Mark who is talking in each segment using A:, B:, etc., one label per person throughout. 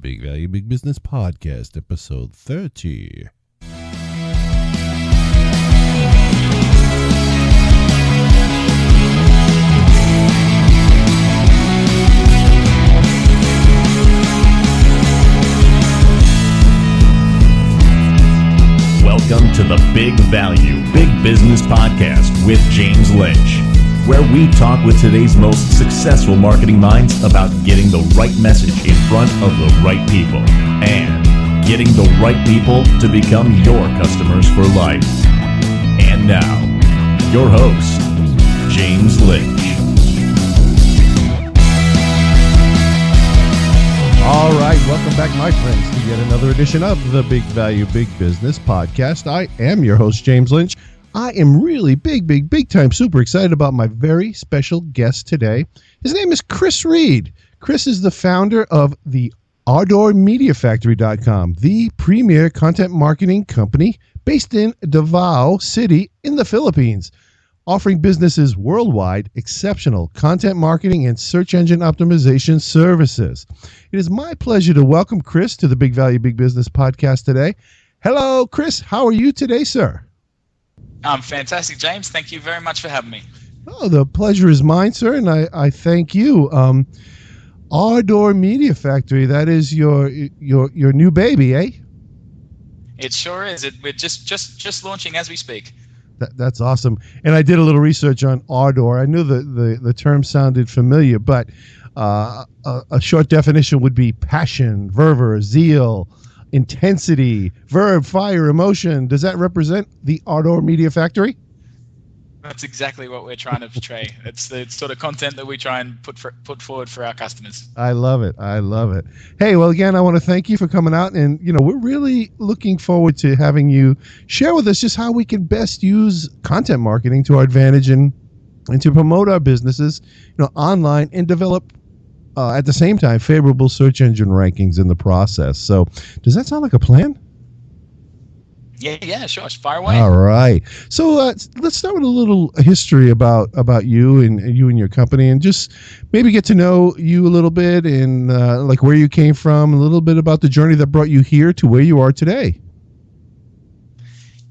A: Big Value, Big Business Podcast, episode 30.
B: Welcome to the Big Value, Big Business Podcast with James Lynch, where we talk with today's most successful marketing minds about getting the right message in front of the right people and getting the right people to become your customers for life. And now, your host, James Lynch.
A: All right, welcome back, my friends, to yet another edition of the Big Value, Big Business Podcast. I am your host, James Lynch. I am really big time super excited about my very special guest today. His name is Kris Reid. Kris is the founder of the Ardor Media Factory.com, the premier content marketing company based in Davao City in the Philippines, offering businesses worldwide exceptional content marketing and search engine optimization services. It is my pleasure to welcome Kris to the Big Value, Big Business Podcast today. Hello, Kris. How are you today, sir?
C: I'm fantastic, James. Thank you very much for having me.
A: Oh, the pleasure is mine, sir, and I thank you. Ardor Media Factory, that is your new baby, eh?
C: It sure is. We're just launching as we speak.
A: That's awesome. And I did a little research on Ardor. I knew the term sounded familiar, but a short definition would be passion, fervor, zeal, intensity, verb, fire, emotion. Does that represent the Ardor Media Factory?
C: That's exactly what we're trying to portray. It's the sort of content that we try and put forward for our customers.
A: I love it. Hey, well, again, I want to thank you for coming out, and we're really looking forward to having you share with us just how we can best use content marketing to our advantage and to promote our businesses, online and develop at the same time favorable search engine rankings in the process. So, does that sound like a plan?
C: Yeah, sure. Fire away.
A: All right. So let's start with a little history about you and your company, and just maybe get to know you a little bit, and like where you came from, a little bit about the journey that brought you here to where you are today.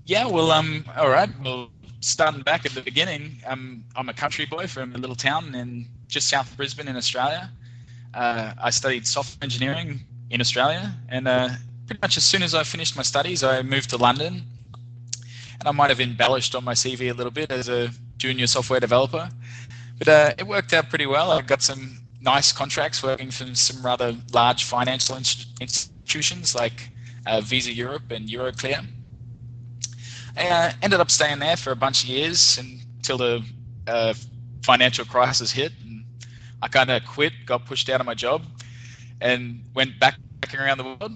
C: Yeah. Well, all right. Well, starting back at the beginning, I'm a country boy from a little town in just south of Brisbane in Australia. I studied software engineering in Australia, and pretty much as soon as I finished my studies, I moved to London, and I might have embellished on my CV a little bit as a junior software developer, but it worked out pretty well. I got some nice contracts working for some rather large financial institutions like Visa Europe and Euroclear. I ended up staying there for a bunch of years until the financial crisis hit, and I kind of quit, got pushed out of my job, and went back around the world.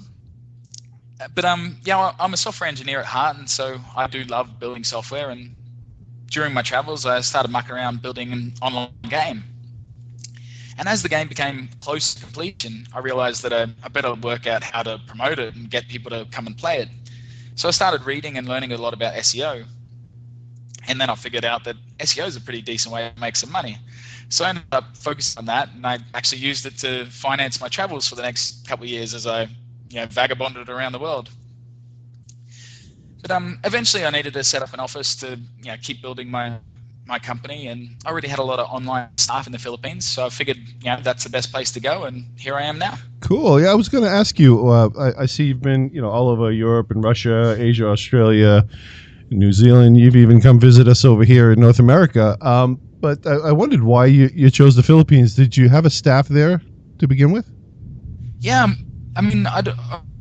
C: But I'm a software engineer at heart, and so I do love building software. And during my travels, I started mucking around building an online game. And as the game became close to completion, I realized that I better work out how to promote it and get people to come and play it. So I started reading and learning a lot about SEO. And then I figured out that SEO is a pretty decent way to make some money. So I ended up focusing on that, and I actually used it to finance my travels for the next couple of years as I vagabonded around the world. But eventually I needed to set up an office to keep building my company, and I already had a lot of online staff in the Philippines, so I figured that's the best place to go, and here I am now.
A: Cool. Yeah, I was going to ask you, I see you've been all over Europe and Russia, Asia, Australia, New Zealand. You've even come visit us over here in North America. But I wondered why you chose the Philippines. Did you have a staff there to begin with?
C: Yeah, I mean, I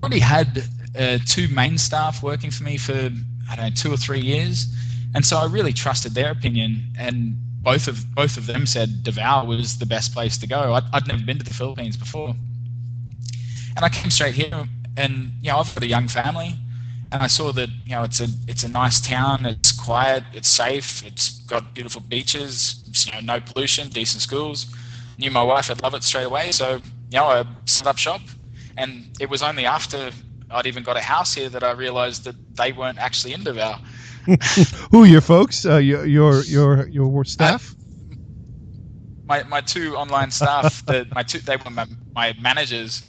C: already had two main staff working for me for, 2 or 3 years. And so I really trusted their opinion. And both of them said Davao was the best place to go. I'd never been to the Philippines before. And I came straight here, and, I've got a young family. And I saw that, it's a nice town. It's quiet. It's safe. It's got beautiful beaches. No pollution, decent schools. Knew my wife would love it straight away. So, I set up shop. And it was only after I'd even got a house here that I realized that they weren't actually in Davao.
A: Who, your folks? Your staff?
C: My two online staff, they were my managers.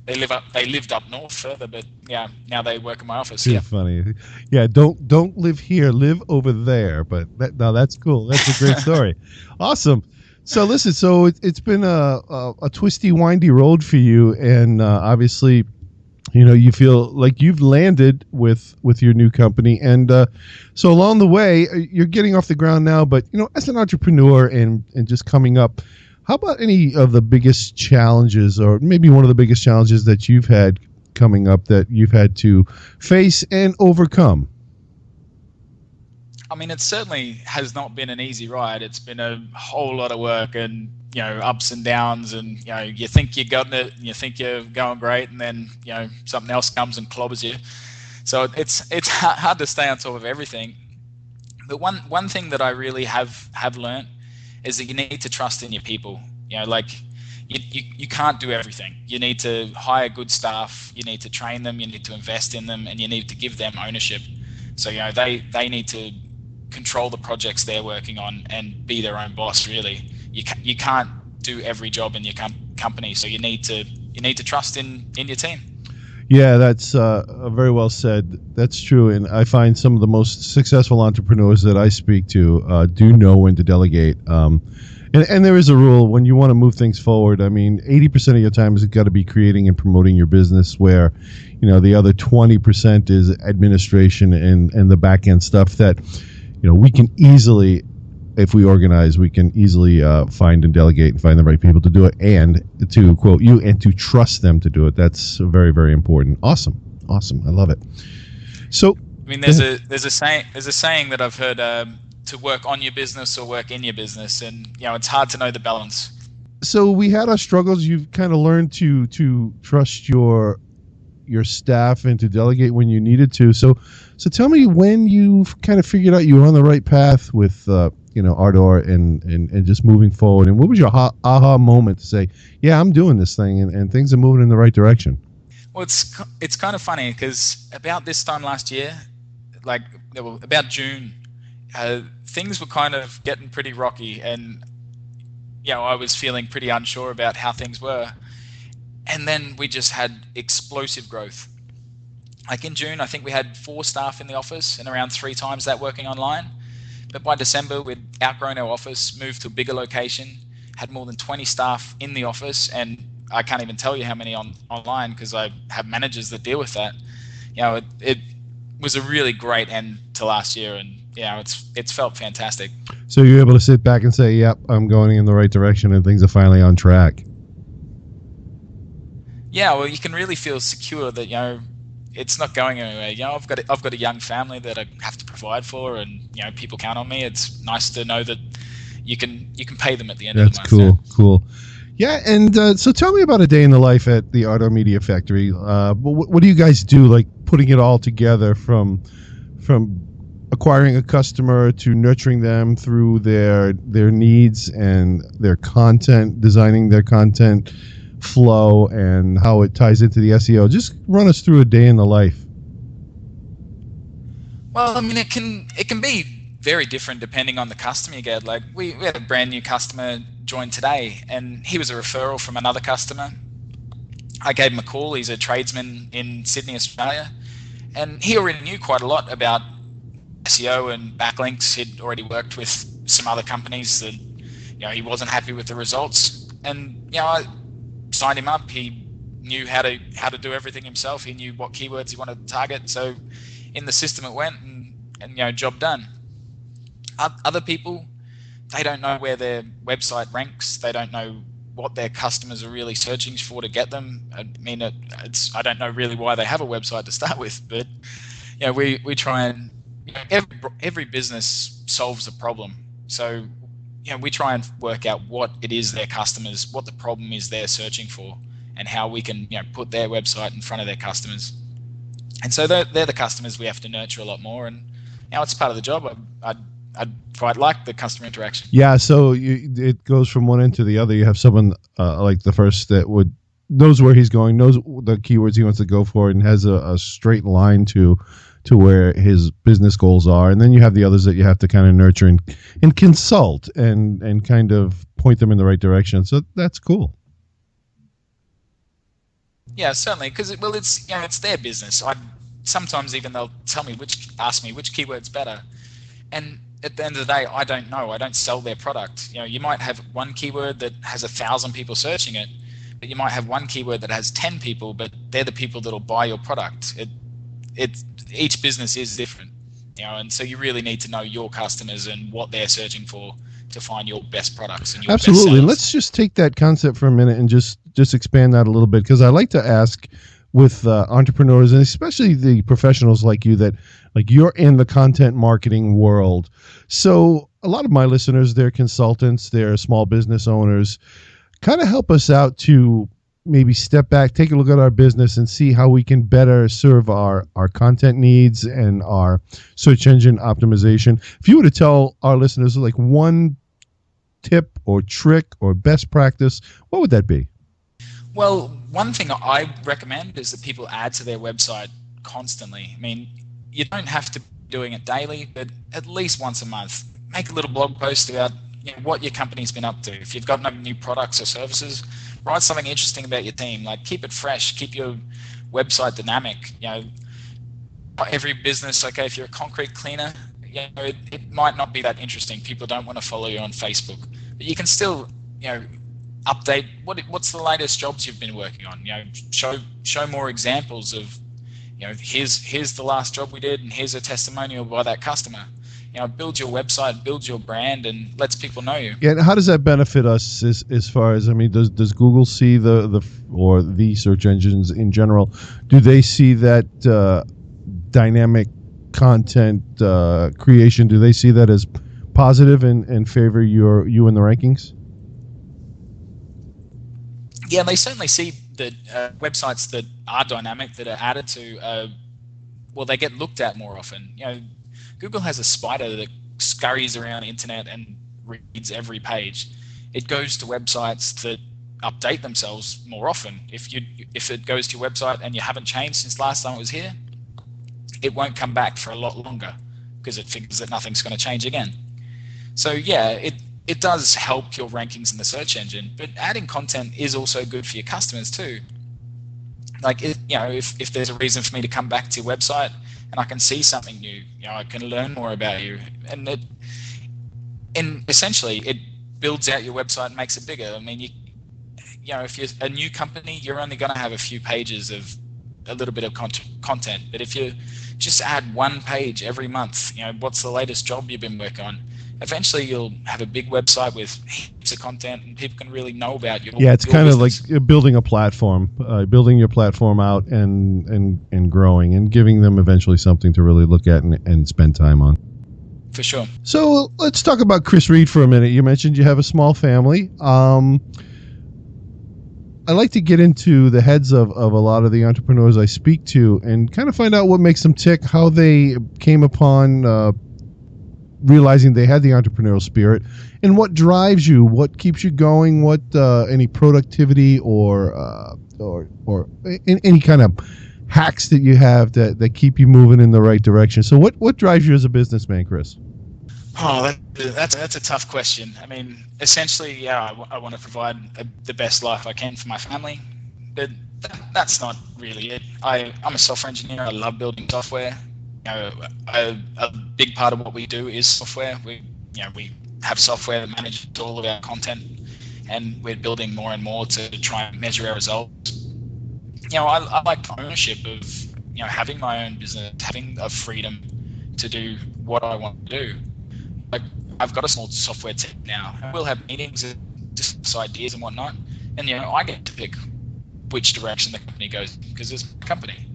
C: They lived up north further, but yeah, now they work in my office.
A: Too
C: Yeah.
A: funny. Yeah, don't live here, live over there. But no, that's cool. That's a great story. Awesome. So listen, so it's been a twisty, windy road for you, and obviously, you feel like you've landed with your new company, and so along the way, you're getting off the ground now. But as an entrepreneur and just coming up, how about any of the biggest challenges, or maybe one of the biggest challenges that you've had coming up that you've had to face and overcome?
C: I mean, it certainly has not been an easy ride. It's been a whole lot of work and, ups and downs, and, you think you got it and you think you're going great, and then, something else comes and clobbers you. So it's hard to stay on top of everything. But one thing that I really have learned is that you need to trust in your people. You can't do everything. You need to hire good staff, you need to train them, you need to invest in them, and you need to give them ownership. So, they need to control the projects they're working on and be their own boss. Really, you can't do every job in your company, so you need to trust in your team.
A: Yeah, that's very well said. That's true, and I find some of the most successful entrepreneurs that I speak to do know when to delegate. And there is a rule when you want to move things forward. I mean, 80% of your time has got to be creating and promoting your business, where the other 20% is administration and the back end stuff that we can easily, if we organize, we can easily find and delegate and find the right people to do it, and to quote you, and to trust them to do it. That's very, very important. Awesome. I love it. So,
C: I mean, there's a saying that I've heard, to work on your business or work in your business, and it's hard to know the balance.
A: So we had our struggles. You've kind of learned to trust your staff and to delegate when you needed to. So tell me when you've kind of figured out you were on the right path with Ardor and just moving forward, and what was your aha moment to say, yeah, I'm doing this thing and things are moving in the right direction?
C: Well, it's kind of funny because about this time last year, about June, things were kind of getting pretty rocky, and I was feeling pretty unsure about how things were. And then we just had explosive growth. Like in June, I think we had 4 staff in the office and around 3 times that working online. But by December, we'd outgrown our office, moved to a bigger location, had more than 20 staff in the office, and I can't even tell you how many online, because I have managers that deal with that. It was a really great end to last year, and it's felt fantastic.
A: So you're able to sit back and say, yep, I'm going in the right direction and things are finally on track. Yeah,
C: well, you can really feel secure that it's not going anywhere. I've got a young family that I have to provide for, and people count on me. It's nice to know that you can pay them at the end of the month.
A: That's cool. Yeah, and so tell me about a day in the life at the Ardor Media Factory. What do you guys do? Like putting it all together from acquiring a customer to nurturing them through their needs and their content, designing their content flow and how it ties into the SEO. Just run us through a day in the life.
C: Well, I mean, it can be very different depending on the customer you get. Like we had a brand new customer join today, and he was a referral from another customer. I gave him a call. He's a tradesman in Sydney, Australia, and he already knew quite a lot about SEO and backlinks. He'd already worked with some other companies that he wasn't happy with the results, and I signed him up. He knew how to do everything himself. He knew what keywords he wanted to target. So in the system it went, and job done. Other people, they don't know where their website ranks. They don't know what their customers are really searching for to get them. I mean, I don't know really why they have a website to start with, but we try and every business solves a problem. So we try and work out what it is their customers, what the problem is they're searching for, and how we can put their website in front of their customers. And so they're the customers we have to nurture a lot more, and it's part of the job. I'd quite like the customer interaction. Yeah,
A: so it goes from one end to the other. You have someone like the first that knows where he's going, knows the keywords he wants to go for, and has a straight line to where his business goals are. And then you have the others that you have to kind of nurture and consult and kind of point them in the right direction. So that's cool.
C: Yeah, certainly, because it's their business. I sometimes even they'll ask me which keyword's better, and at the end of the day, I don't know. I don't sell their product. You might have one keyword that has 1,000 people searching it, but you might have one keyword that has 10 people, but they're the people that'll buy your product. Each business is different, and so you really need to know your customers and what they're searching for to find your best products and your
A: Absolutely.
C: best sellers.
A: Let's just take that concept for a minute and just expand that a little bit, because I like to ask with entrepreneurs, and especially the professionals like you, that like you're in the content marketing world. So a lot of my listeners, they're consultants, they're small business owners. Kind of help us out to maybe step back, take a look at our business and see how we can better serve our content needs and our search engine optimization. If you were to tell our listeners like one tip or trick or best practice, what would that be?
C: Well, one thing I recommend is that people add to their website constantly. I mean, you don't have to be doing it daily, but at least once a month. Make a little blog post about what your company's been up to. If you've got no new products or services, write something interesting about your team. Like, keep it fresh, keep your website dynamic. Not every business, okay, if you're a concrete cleaner, it might not be that interesting. People don't want to follow you on Facebook, but you can still, update what's the latest jobs you've been working on. Show more examples of, here's the last job we did, and here's a testimonial by that customer. Build your website, build your brand, and lets people know you.
A: Yeah, and how does that benefit us as far as, does Google see or the search engines in general, do they see that dynamic content creation, do they see that as positive and favor you in the rankings?
C: Yeah, they certainly see that websites that are dynamic, that are added to, they get looked at more often. Google has a spider that scurries around the internet and reads every page. It goes to websites that update themselves more often. If it goes to your website and you haven't changed since last time it was here, it won't come back for a lot longer because it figures that nothing's going to change again. So yeah, it does help your rankings in the search engine, but adding content is also good for your customers too. Like, if there's a reason for me to come back to your website and I can see something new, I can learn more about you, and essentially it builds out your website and makes it bigger. I mean, if you're a new company, you're only going to have a few pages of a little bit of content, but if you just add one page every month, what's the latest job you've been working on, eventually you'll have a big website with heaps of content and people can really know about you.
A: Yeah, it's kind of like building a platform, building your platform out and growing and giving them eventually something to really look at and spend time on.
C: For sure.
A: So let's talk about Kris Reid for a minute. You mentioned you have a small family. I like to get into the heads of a lot of the entrepreneurs I speak to and kind of find out what makes them tick, how they came upon realizing they had the entrepreneurial spirit, and what drives you, what keeps you going, what any productivity or any kind of hacks that you have that keep you moving in the right direction. So what drives you as a businessman, Kris?
C: Oh, that's a tough question. I mean, essentially, yeah, I want to provide the best life I can for my family, but that's not really it. I'm a software engineer. I love building software. A big part of what we do is software. We have software that manages all of our content, and we're building more and more to try and measure our results. I like ownership of having my own business, having a freedom to do what I want to do. Like, I've got a small software team now, and we'll have meetings and discuss ideas and whatnot, and I get to pick which direction the company goes because it's a company.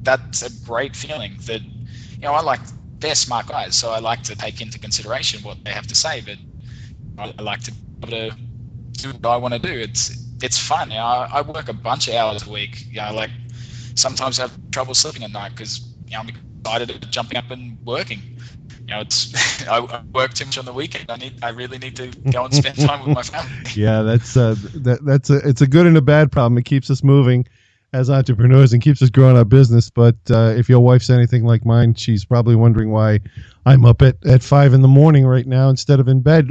C: That's a great feeling that, they're smart guys, so I like to take into consideration what they have to say, but I like to be able to do what I want to do. It's fun. I work a bunch of hours a week. Like, sometimes I have trouble sleeping at night because, I'm excited about jumping up and working. I work too much on the weekend. I really need to go and spend time with my family.
A: Yeah, it's a good and a bad problem. It keeps us moving. as entrepreneurs and keeps us growing our business. But if your wife's anything like mine, she's probably wondering why I'm up at 5 in the morning right now instead of in bed.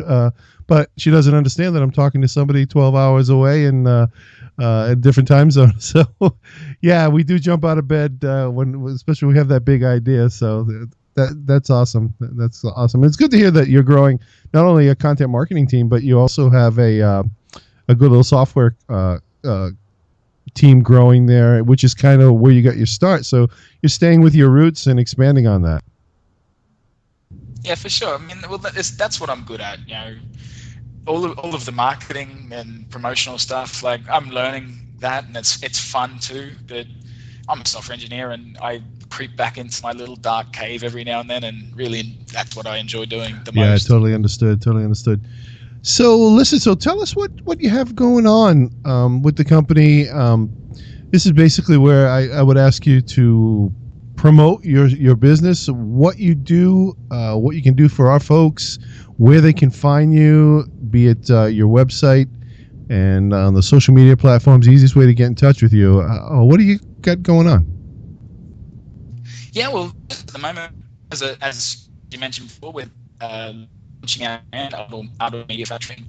A: But she doesn't understand that I'm talking to somebody 12 hours away and a different time zone. So, yeah, we do jump out of bed especially when we have that big idea. So that's awesome. That's awesome. It's good to hear that you're growing not only a content marketing team, but you also have a good little software team growing there, which is kind of where you got your start. So you're staying with your roots and expanding on that.
C: Yeah, for sure. I mean, well, that's what I'm good at. You know, all of the marketing and promotional stuff. Like, I'm learning that, and it's fun too. But I'm a software engineer, and I creep back into my little dark cave every now and then, and really, that's what I enjoy doing the most.
A: Yeah, totally understood. So listen, so tell us what you have going on with the company. This is basically where I would ask you to promote your business, what you do, what you can do for our folks, where they can find you, be it your website and on the social media platforms, easiest way to get in touch with you. What do you got going on?
C: Yeah, well, at the moment, as you mentioned before, with launching our brand, Ardor Media Factory.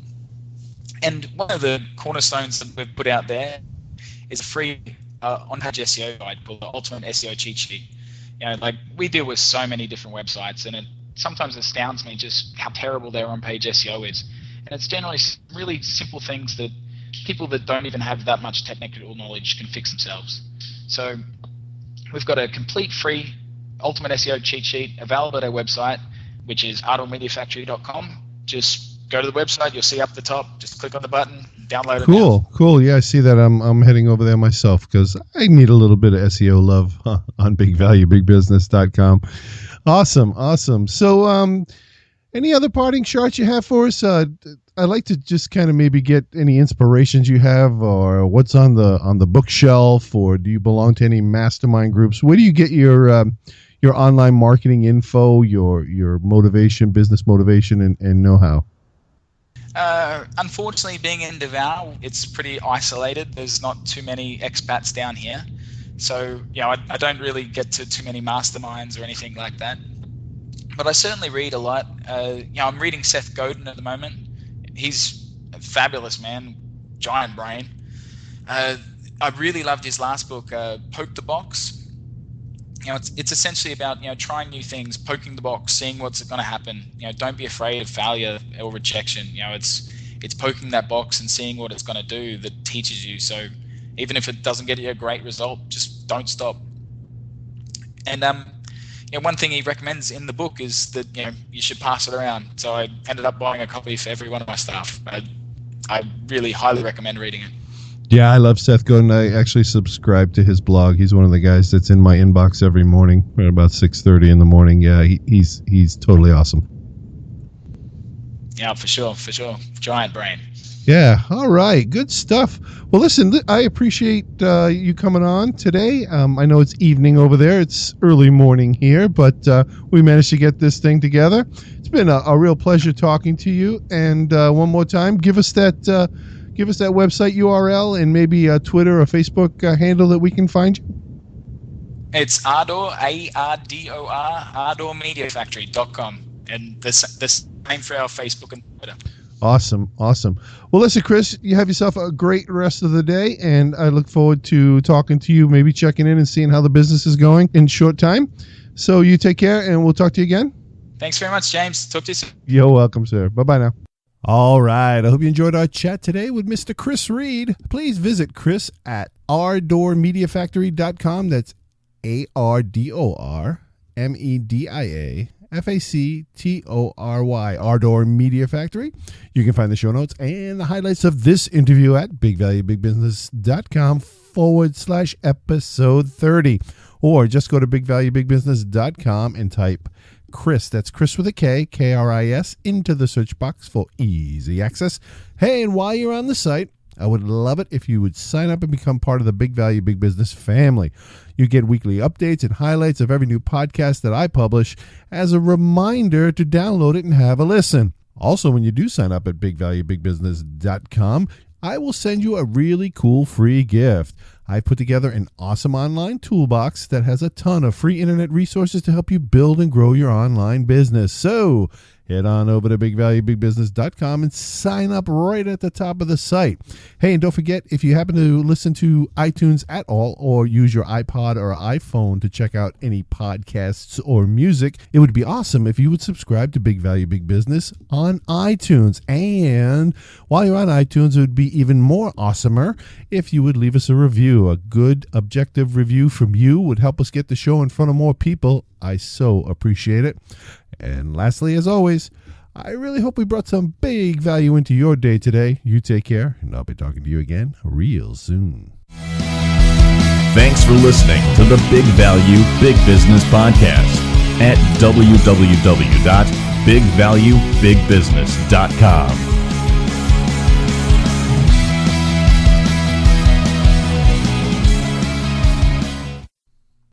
C: And one of the cornerstones that we've put out there is a free on-page SEO guide called the Ultimate SEO Cheat Sheet. You know, like, we deal with so many different websites, and it sometimes astounds me just how terrible their on-page SEO is. And it's generally really simple things that people that don't even have that much technical knowledge can fix themselves. So we've got a complete free Ultimate SEO Cheat Sheet available at our website, which is ardormediafactory.com. Just go to the website, you'll see up the top, just click on the button, download it.
A: Cool. Yeah, I see that. I'm heading over there myself because I need a little bit of SEO love on bigvaluebigbusiness.com. Awesome. So any other parting shots you have for us? I'd like to just kind of maybe get any inspirations you have, or what's on the bookshelf, or do you belong to any mastermind groups? Where do you get your online marketing info, your motivation, business motivation, and know-how?
C: Unfortunately, being in Davao, it's pretty isolated. There's not too many expats down here. So, I don't really get to too many masterminds or anything like that. But I certainly read a lot. I'm reading Seth Godin at the moment. He's a fabulous man, giant brain. I really loved his last book, Poke the Box. It's essentially about, trying new things, poking the box, seeing what's going to happen. Don't be afraid of failure or rejection. It's poking that box and seeing what it's going to do that teaches you. So even if it doesn't get you a great result, just don't stop. And one thing he recommends in the book is that you should pass it around. So I ended up buying a copy for every one of my staff. I really highly recommend reading it.
A: Yeah, I love Seth Godin. I actually subscribe to his blog. He's one of the guys that's in my inbox every morning at about 6:30 in the morning. Yeah, he's totally awesome.
C: Yeah, for sure. Giant brain.
A: Yeah, all right. Good stuff. Well, listen, I appreciate you coming on today. I know it's evening over there. It's early morning here, but we managed to get this thing together. It's been a real pleasure talking to you. And one more time, give us that website URL and maybe a Twitter or Facebook handle that we can find you.
C: It's Ardor, ARDOR, ardormediafactory.com. And the same for our Facebook and Twitter.
A: Awesome. Well, listen, Kris, you have yourself a great rest of the day, and I look forward to talking to you, maybe checking in and seeing how the business is going in short time. So you take care, and we'll talk to you again.
C: Thanks very much, James. Talk to you soon.
A: You're welcome, sir. Bye-bye now. All right. I hope you enjoyed our chat today with Mr. Kris Reid. Please visit Kris at ardormediafactory.com. That's ARDORMEDIAFACTORY, Ardor Media Factory. You can find the show notes and the highlights of this interview at bigvaluebigbusiness.com/episode 30. Or just go to bigvaluebigbusiness.com and type Kris, that's Kris with a K, Kris, into the search box for easy access. Hey, and while you're on the site, I would love it if you would sign up and become part of the Big Value Big Business family. You get weekly updates and highlights of every new podcast that I publish as a reminder to download it and have a listen. Also, when you do sign up at bigvaluebigbusiness.com, I will send you a really cool free gift. I put together an awesome online toolbox that has a ton of free internet resources to help you build and grow your online business. So head on over to bigvaluebigbusiness.com and sign up right at the top of the site. Hey, and don't forget, if you happen to listen to iTunes at all or use your iPod or iPhone to check out any podcasts or music, it would be awesome if you would subscribe to Big Value Big Business on iTunes. And while you're on iTunes, it would be even more awesomer if you would leave us a review. A good, objective review from you would help us get the show in front of more people. I so appreciate it. And lastly, as always, I really hope we brought some big value into your day today. You take care, and I'll be talking to you again real soon.
B: Thanks for listening to the Big Value Big Business Podcast at www.bigvaluebigbusiness.com.